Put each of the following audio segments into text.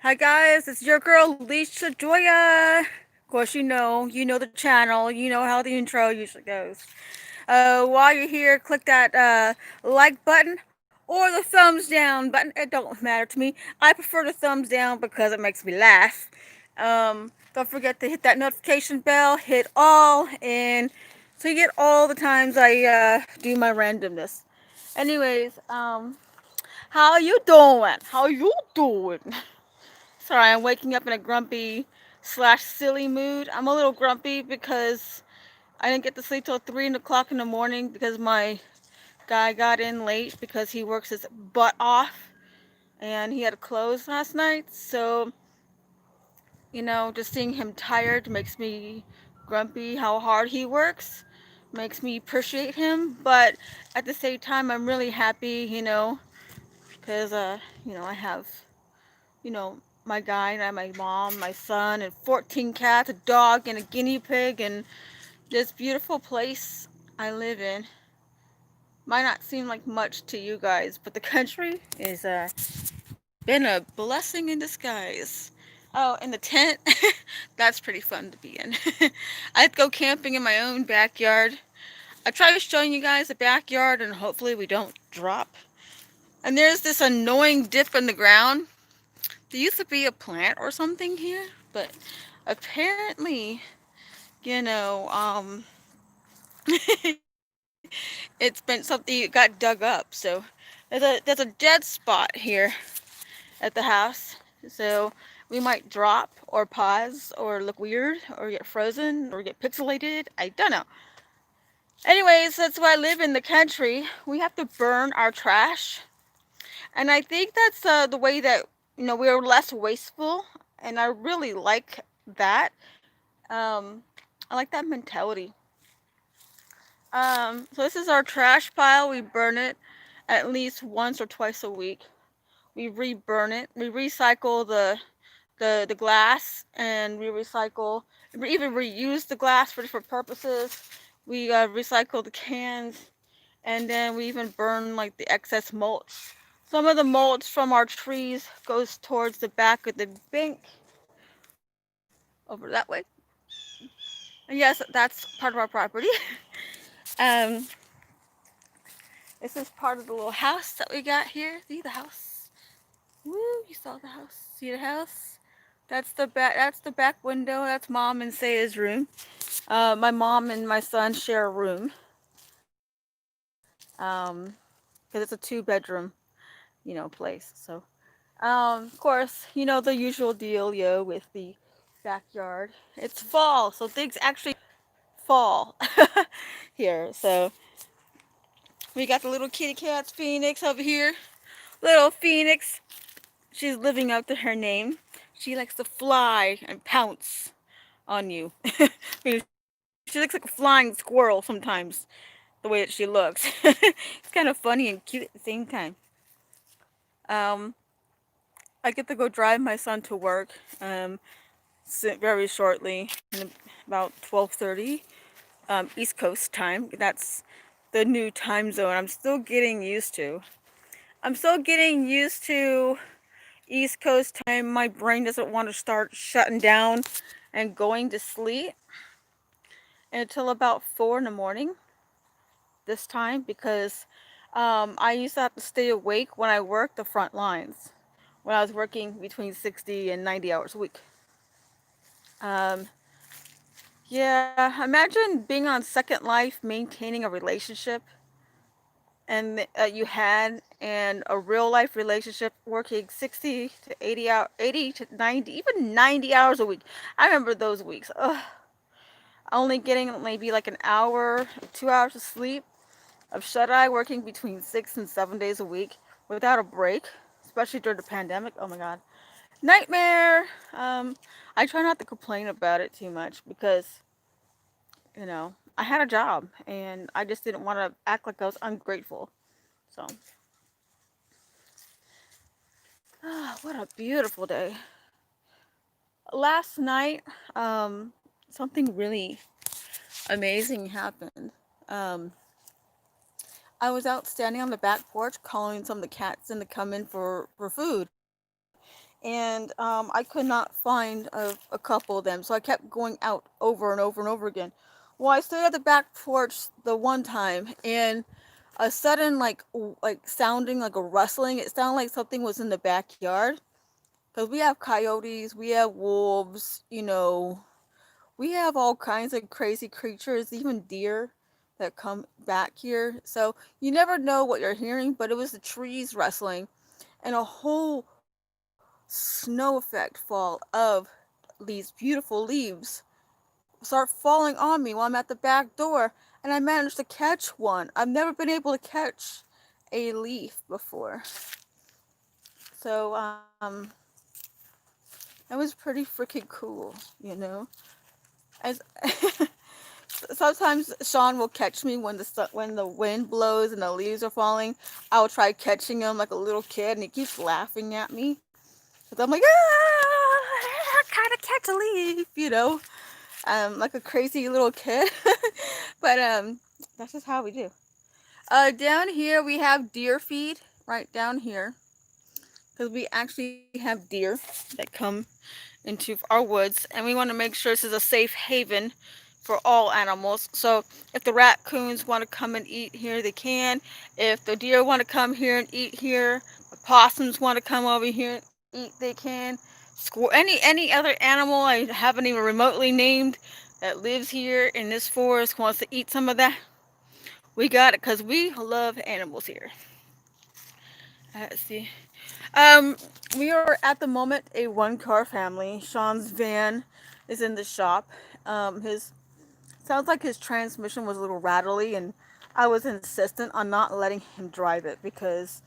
Hi guys, it's your girl LishaJoya. Of course, you know the channel, you know how the intro usually goes. While you're here, click that like button or the thumbs down button. It don't matter to me. I prefer the thumbs down because it makes me laugh. Don't forget to hit that notification bell, hit all, and so you get all the times I do my randomness. Anyways, how you doing? How you doing? Sorry, I'm waking up in a grumpy slash silly mood. I'm a little grumpy because I didn't get to sleep till 3 o'clock in the morning because my guy got in late because he works his butt off and he had to close last night. So, just seeing him tired makes me grumpy how hard he works, makes me appreciate him. But at the same time, I'm really happy, because, I have my guy and I, my mom, my son, and 14 cats, a dog, and a guinea pig, and this beautiful place I live in. Might not seem like much to you guys, but the country is been a blessing in disguise. Oh, and the tent, that's pretty fun to be in. I'd go camping in my own backyard. I try showing you guys the backyard, and hopefully we don't drop. And there's this annoying dip in the ground. There used to be a plant or something here, but apparently, you know, um, it's been something that got dug up. So there's a dead spot here at the house. So we might drop or pause or look weird or get frozen or get pixelated. I don't know. Anyways, that's why I live in the country. We have to burn our trash, and I think that's the way that we're less wasteful, and I really like that. Um, I like that mentality. So this is our trash pile. We burn it at least once or twice a week. We re-burn it. We recycle the glass, and we even reuse the glass for different purposes. We recycle the cans, and then we even burn like the excess mulch. Some of the mulch from our trees goes towards the back of the bank over that way. And yes, that's part of our property. um, this is part of the little house that we got here. See the house? Woo! You saw the house. See the house? That's the back. That's the back window. That's mom and Saya's room. My mom and my son share a room. Because it's a two-bedroom, place. So, of course, the usual deal, with the backyard. It's fall, so things actually fall here. So we got the little kitty cat Phoenix over here. Little Phoenix. She's living up to her name. She likes to fly and pounce on you. I mean, she looks like a flying squirrel sometimes, the way that she looks. It's kind of funny and cute at the same time. Um, I get to go drive my son to work very shortly, in about 12:30 East Coast time. That's the new time zone. I'm still getting used to. I'm still getting used to East Coast time. My brain doesn't want to start shutting down and going to sleep until about 4 in the morning this time because I used to have to stay awake when I worked the front lines when I was working between 60 and 90 hours a week. Um, yeah, imagine being on Second Life, maintaining a relationship and you had and a real life relationship working 60 to 80 to 90, even 90 hours a week. I remember those weeks. Ugh, only getting maybe like an hour, 2 hours of sleep of shut eye, working between 6 and 7 days a week without a break, especially during the pandemic. Oh my god, nightmare. I try not to complain about it too much because I had a job and I just didn't want to act like I was ungrateful. So, what a beautiful day. Last night, something really amazing happened. Um, I was out standing on the back porch calling some of the cats in to come in for food. and I could not find a couple of them, so I kept going out over and over and over again. Well, I stood at the back porch the one time, and a sudden like sounding like a rustling. It sounded like something was in the backyard because we have coyotes, we have wolves, we have all kinds of crazy creatures, even deer that come back here. So you never know what you're hearing, but it was the trees rustling and a whole snow effect fall of these beautiful leaves start falling on me while I'm at the back door, and I managed to catch one. I've never been able to catch a leaf before. So, it was pretty freaking cool. As sometimes Sean will catch me when the wind blows and the leaves are falling. I'll try catching him like a little kid, and he keeps laughing at me. Cause I'm like, I gotta catch a leaf. Like a crazy little kid. But that's just how we do. Down here we have deer feed right down here because we actually have deer that come into our woods, and we want to make sure this is a safe haven for all animals. So if the raccoons want to come and eat here, they can. If the deer want to come here and eat here, the possums want to come over here and eat, they can. Any other animal I haven't even remotely named that lives here in this forest wants to eat some of that, we got it because we love animals here. Let's see. Um, we are at the moment a one-car family. Sean's van is in the shop. His sounds like his transmission was a little rattly, and I was insistent on not letting him drive it because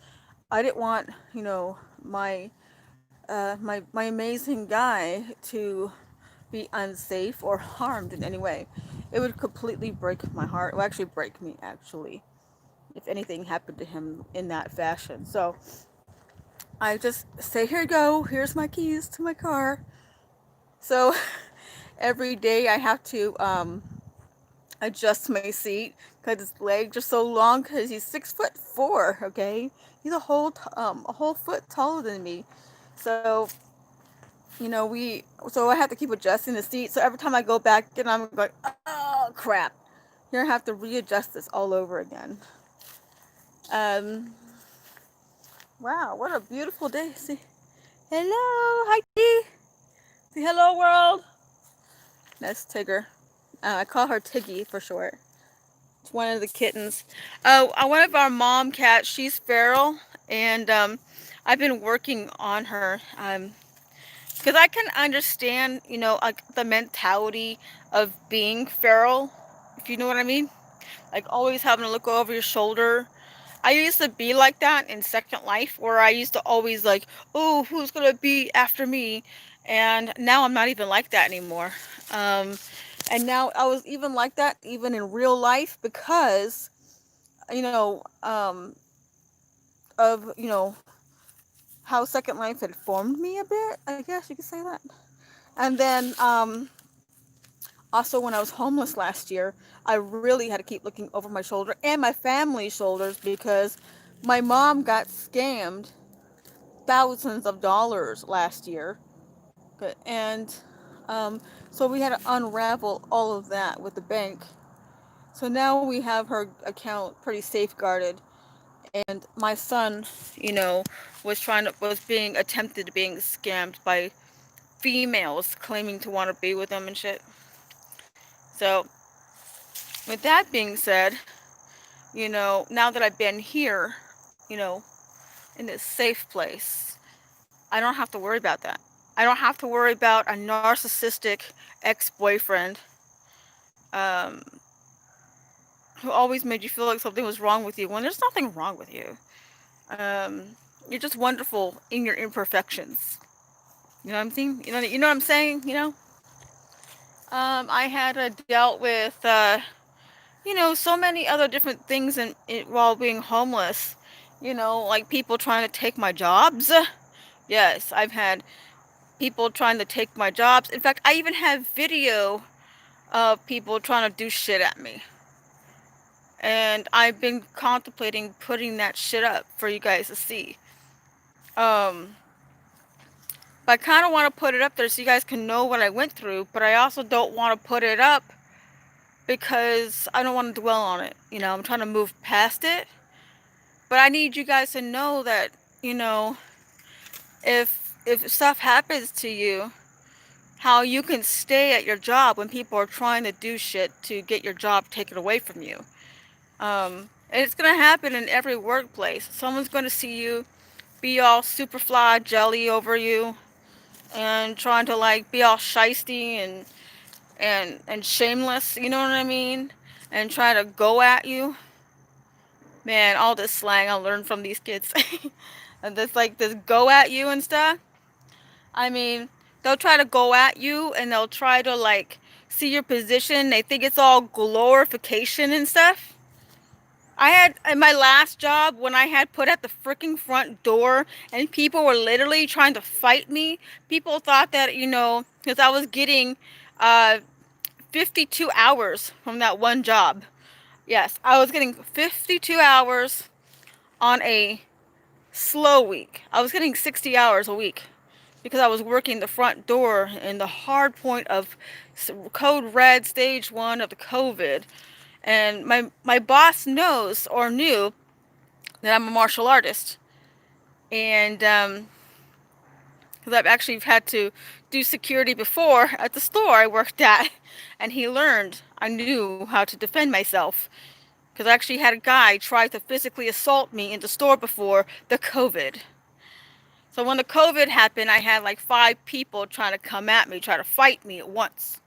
I didn't want, my amazing guy to be unsafe or harmed in any way. It would completely break my heart. It would actually break me, actually, if anything happened to him in that fashion. So I just say, here you go, here's my keys to my car. So every day I have to adjust my seat because his legs are so long because he's 6'4". Okay, he's a whole foot taller than me. So so I have to keep adjusting the seat. So every time I go back and I'm like, oh crap, here I have to readjust this all over again. Um, wow, what a beautiful day. See, hello, hi Tiggy. See, hello world. That's Tigger. I call her Tiggy for short. It's one of the kittens. One of our mom cats. She's feral, and I've been working on her. Because I can understand, like the mentality of being feral, if you know what I mean. Like always having to look over your shoulder. I used to be like that in Second Life, where I used to always like, oh, who's gonna be after me? And now I'm not even like that anymore. Um, and now I was even like that even in real life because you know of how Second Life had formed me a bit. I guess you could say that. And then also when I was homeless last year, I really had to keep looking over my shoulder and my family's shoulders because my mom got scammed thousands of dollars last year. And so we had to unravel all of that with the bank. So now we have her account pretty safeguarded. And my son, was being attempted being scammed by females claiming to want to be with him and shit. So with that being said, now that I've been here, you know, in this safe place, I don't have to worry about that. I don't have to worry about a narcissistic ex-boyfriend um, who always made you feel like something was wrong with you when there's nothing wrong with you. Um, you're just wonderful in your imperfections. You know what I'm saying? You know what I'm saying? I had dealt with so many other different things while being homeless. Like people trying to take my jobs. Yes, I've had people trying to take my jobs. In fact, I even have video of people trying to do shit at me. And I've been contemplating putting that shit up for you guys to see. Um, But I kind of want to put it up there so you guys can know what I went through, but I also don't want to put it up because I don't want to dwell on it. I'm trying to move past it. But I need you guys to know that, you know, if stuff happens to you, how you can stay at your job when people are trying to do shit to get your job taken away from you. And it's gonna happen in every workplace. Someone's gonna see you be all super fly jelly over you and trying to like be all shisty and shameless, you know what I mean? And try to go at you. Man, all this slang I learned from these kids. And this like this go at you and stuff. I mean, they'll try to go at you and they'll try to like see your position. They think it's all glorification and stuff. I had in my last job when I had put at the freaking front door and people were literally trying to fight me. People thought that, because I was getting uh, 52 hours from that one job. Yes, I was getting 52 hours on a slow week. I was getting 60 hours a week because I was working the front door in the hard point of code red stage 1 of the COVID. And my boss knows or knew that I'm a martial artist. And because I've actually had to do security before at the store I worked at. And he learned I knew how to defend myself. Because I actually had a guy try to physically assault me in the store before the COVID. So when the COVID happened, I had like 5 people trying to come at me, try to fight me at once.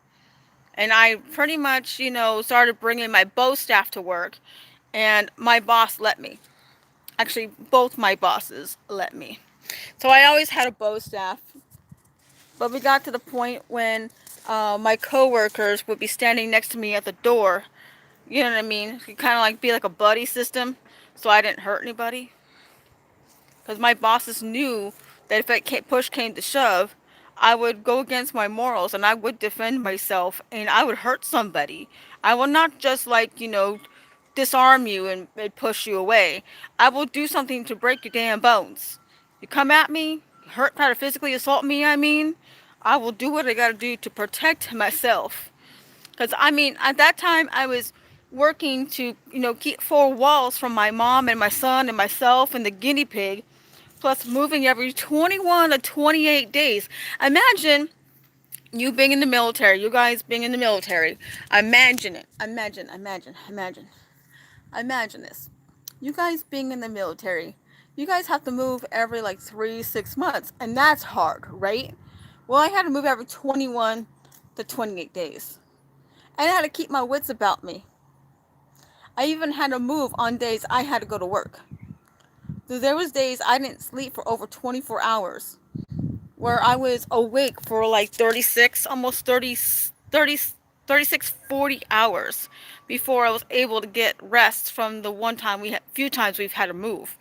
And I pretty much, started bringing my bow staff to work, and my boss let me. Actually, both my bosses let me. So I always had a bow staff, but we got to the point when my coworkers would be standing next to me at the door. You know what I mean? It kind of like be like a buddy system, so I didn't hurt anybody. Because my bosses knew that if push came to shove, I would go against my morals and I would defend myself and I would hurt somebody. I will not just like, disarm you and push you away. I will do something to break your damn bones. You come at me, try to physically assault me, I will do what I gotta do to protect myself. Because, at that time, I was working to, keep 4 walls from my mom and my son and myself and the guinea pig, plus moving every 21 to 28 days. Imagine you being in the military, you guys being in the military. Imagine it. Imagine this. You guys being in the military. You guys have to move every like 3, 6 months, and that's hard, right? Well, I had to move every 21 to 28 days. And I had to keep my wits about me. I even had to move on days I had to go to work. So there was days I didn't sleep for over 24 hours. Where I was awake for like 36, almost 30, 36, 40 hours before I was able to get rest from the few times we've had to move.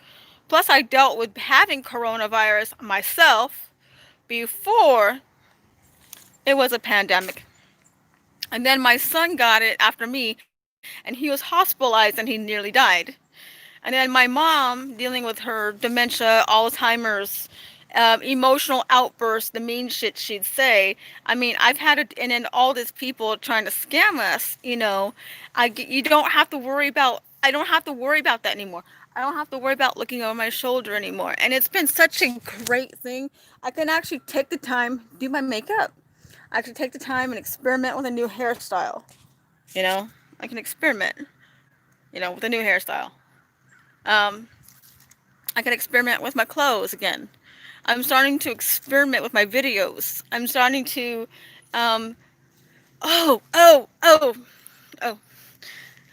Plus I dealt with having coronavirus myself before it was a pandemic. And then my son got it after me, and he was hospitalized and he nearly died. And then my mom, dealing with her dementia, Alzheimer's, emotional outbursts, the mean shit she'd say. I've had it, and then all these people trying to scam us. You don't have to worry about. I don't have to worry about that anymore. I don't have to worry about looking over my shoulder anymore. And it's been such a great thing. I can actually take the time, do my makeup. I can take the time and experiment with a new hairstyle. I can experiment. With a new hairstyle. Um, I can experiment with my clothes again. I'm starting to experiment with my videos. I'm starting to, oh, oh, oh, oh.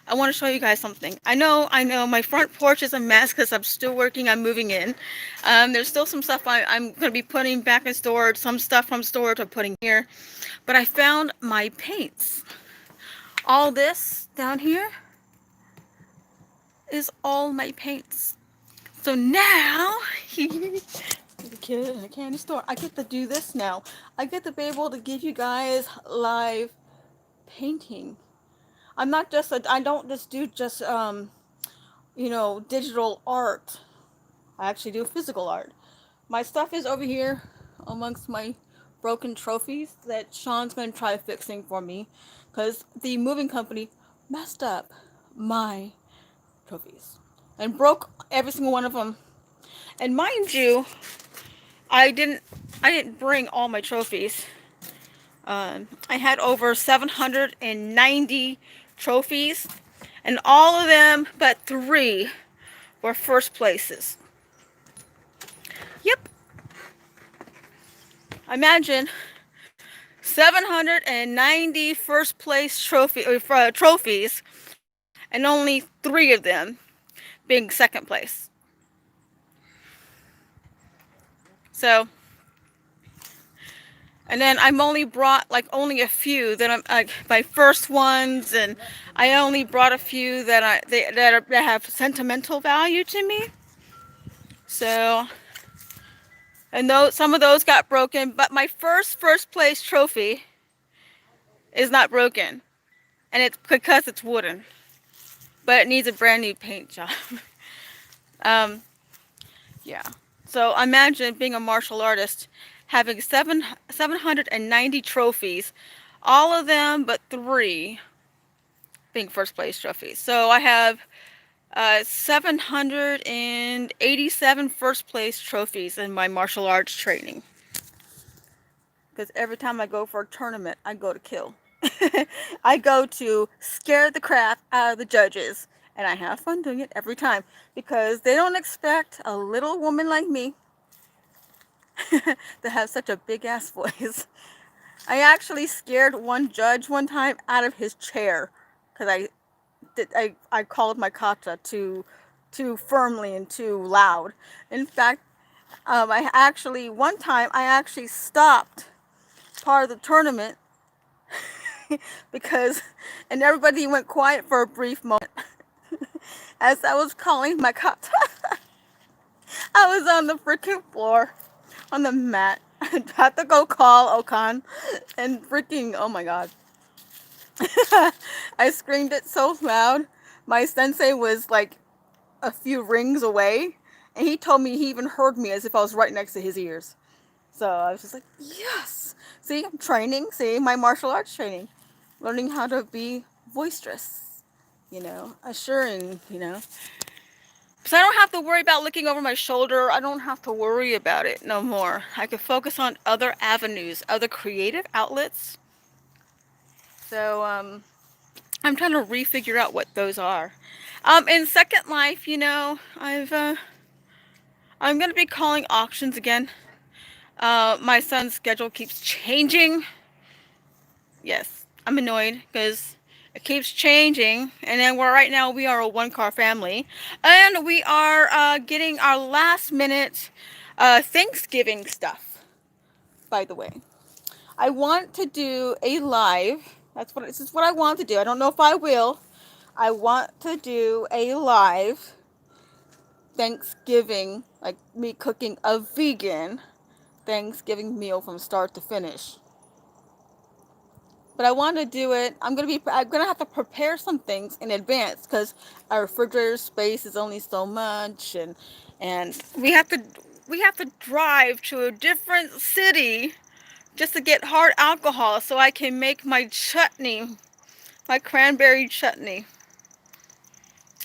I want to show you guys something. I know, my front porch is a mess because I'm still working on moving in. There's still some stuff I'm going to be putting back in storage. Some stuff from storage I'm putting here. But I found my paints. All this down here is all my paints. So now, the kid in a candy store, I get to do this now. I get to be able to give you guys live painting. I don't just do digital art. I actually do physical art. My stuff is over here amongst my broken trophies that Sean's going to try fixing for me because the moving company messed up my trophies and broke every single one of them. And mind you, I didn't I didn't bring all my trophies. I had over 790 trophies, and all of them but three were first places. Yep, imagine 790 first place trophies, and only three of them being second place. So, and then I'm only brought like only a few that I'm like my first ones, and I only brought a few that that have sentimental value to me. So, and those some of those got broken, but my first place trophy is not broken, and it's because it's wooden, but it needs a brand new paint job. um, yeah. So imagine being a martial artist, having 790 trophies, all of them but three being first place trophies. So I have 787 first place trophies in my martial arts training. Because every time I go for a tournament, I go to kill. I go to scare the crap out of the judges. And I have fun doing it every time. Because they don't expect a little woman like me to have such a big ass voice. I actually scared one judge one time out of his chair. Because I called my kata too firmly and too loud. In fact, one time I actually stopped part of the tournament because, and everybody went quiet for a brief moment as I was calling my kata. I was on the freaking floor, on the mat. I had to go call Okan, and freaking, oh my god. I screamed it so loud. My sensei was like a few rings away, and he told me he even heard me as if I was right next to his ears. So I was just like, yes! See, I'm training. See, my martial arts training. Learning how to be boisterous, assuring, So I don't have to worry about looking over my shoulder. I don't have to worry about it no more. I can focus on other avenues, other creative outlets. So I'm trying to refigure out what those are. In Second Life, I'm gonna be calling auctions again. My son's schedule keeps changing. Yes, I'm annoyed because it keeps changing, and then right now we are a one-car family, and we are getting our last-minute Thanksgiving stuff. By the way, I want to do a live. This is what I want to do. I don't know if I will. I want to do a live Thanksgiving, like me cooking a vegan Thanksgiving meal from start to finish. But I want to do it. I'm gonna have to prepare some things in advance because our refrigerator space is only so much, and we have to drive to a different city just to get hard alcohol so I can make my chutney, my cranberry chutney.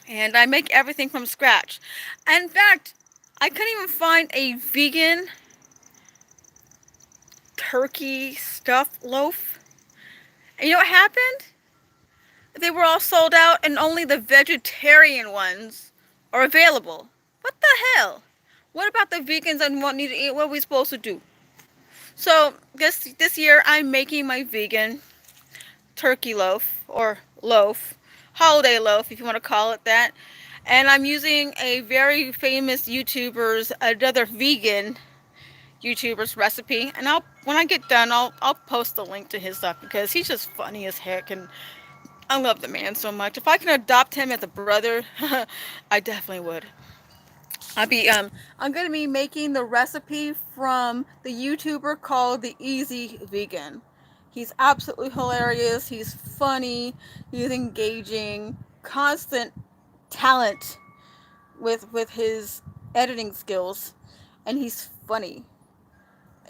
And I make everything from scratch. In fact, I couldn't even find a vegan turkey stuffed loaf. And you know what happened? They were all sold out and only the vegetarian ones are available. What the hell? What about the vegans and what need to eat? What are we supposed to do? So this year I'm making my vegan turkey loaf or loaf, holiday loaf if you want to call it that. And I'm using a very famous another vegan YouTuber's recipe. And when I get done, I'll post a link to his stuff because he's just funny as heck, and I love the man so much. If I can adopt him as a brother, I definitely would. I'm gonna be making the recipe from the YouTuber called the Easy Vegan. He's absolutely hilarious. He's funny. He's engaging. Constant talent with his editing skills, and he's funny.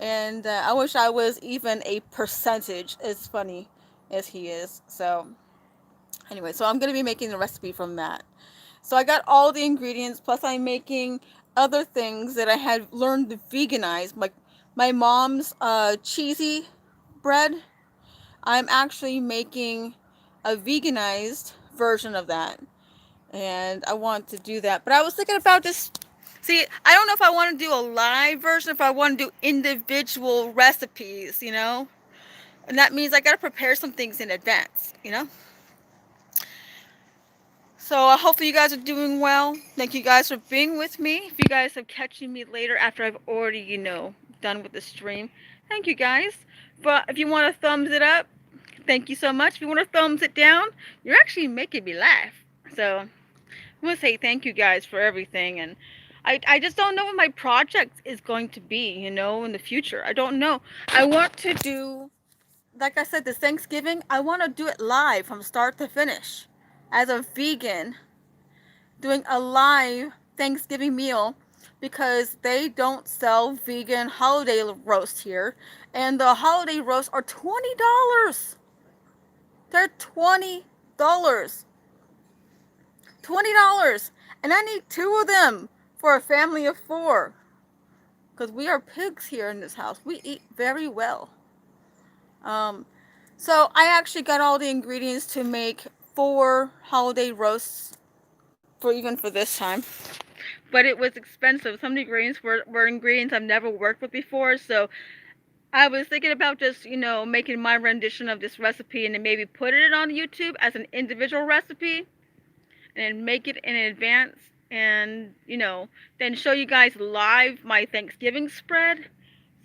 And I wish I was even a percentage as funny as he is. So anyway, so I'm gonna be making the recipe from that. So I got all the ingredients, plus I'm making other things that I had learned to veganize, like my mom's cheesy bread. I'm actually making a veganized version of that, and I want to do that. But I was thinking about just see, I don't know if I want to do a live version, if I want to do individual recipes, and that means I got to prepare some things in advance. So hopefully you guys are doing well. Thank you guys for being with me. If you guys are catching me later after I've already, done with the stream, thank you guys. But if you want to thumbs it up, thank you so much. If you want to thumbs it down, you're actually making me laugh. So I want to say thank you guys for everything. And I just don't know what my project is going to be, in the future. I don't know. I want to do, like I said, this Thanksgiving, I want to do it live from start to finish as a vegan, doing a live Thanksgiving meal because they don't sell vegan holiday roast here. And the holiday roasts are $20. They're $20. $20. And I need two of them for a family of four. Because we are pigs here in this house. We eat very well. Um, so I actually got all the ingredients to make 4 holiday roasts for this time. But it was expensive. Some of the ingredients were ingredients I've never worked with before. So I was thinking about just, making my rendition of this recipe and then maybe put it on YouTube as an individual recipe and make it in advance and, then show you guys live my Thanksgiving spread.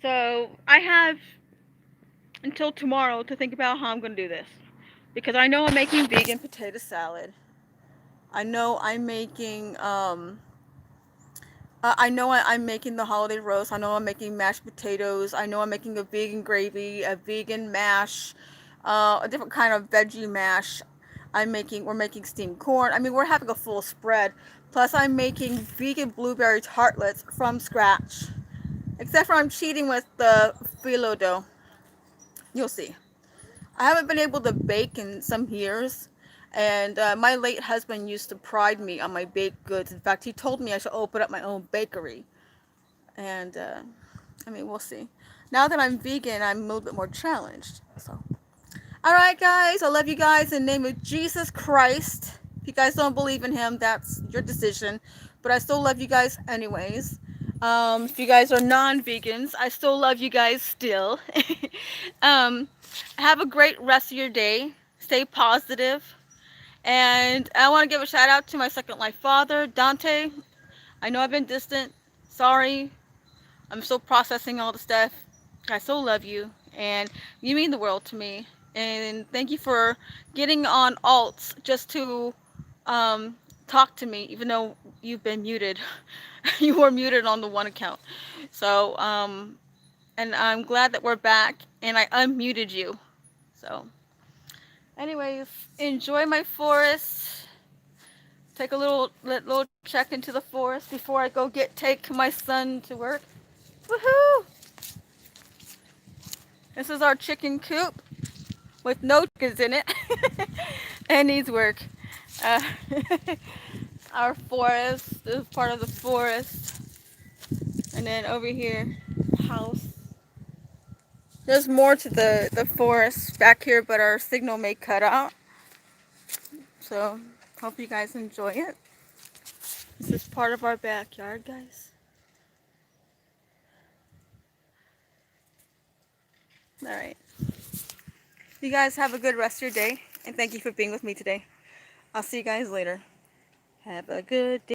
So I have until tomorrow to think about how I'm going to do this. Because I know I'm making vegan potato salad. I know I'm making, I'm making the holiday roast. I know I'm making mashed potatoes. I know I'm making a vegan gravy, a vegan mash, a different kind of veggie mash. We're making steamed corn. I mean, we're having a full spread. Plus, I'm making vegan blueberry tartlets from scratch. Except for I'm cheating with the phyllo dough. You'll see. I haven't been able to bake in some years. And my late husband used to pride me on my baked goods. In fact, he told me I should open up my own bakery. And, I mean, we'll see. Now that I'm vegan, I'm a little bit more challenged. So, alright, guys. I love you guys in the name of Jesus Christ. If you guys don't believe in him, that's your decision. But I still love you guys anyways. If you guys are non-vegans, I still love you guys still. um, have a great rest of your day. Stay positive. And I want to give a shout out to my second life father, Dante. I know I've been distant. Sorry. I'm still processing all the stuff. I still love you. And you mean the world to me. And thank you for getting on alts just to um, talk to me, even though you've been muted. You were muted on the one account. So, and I'm glad that we're back. And I unmuted you. So, anyways, enjoy my forest. Take a little check into the forest before I go take my son to work. Woohoo! This is our chicken coop with no chickens in it. And needs work. Uh, our forest this is part of the forest. And then over here, house. There's more to the forest back here, but our signal may cut out. So, hope you guys enjoy it. This is part of our backyard, guys. Alright. You guys have a good rest of your day, and thank you for being with me today. I'll see you guys later. Have a good day.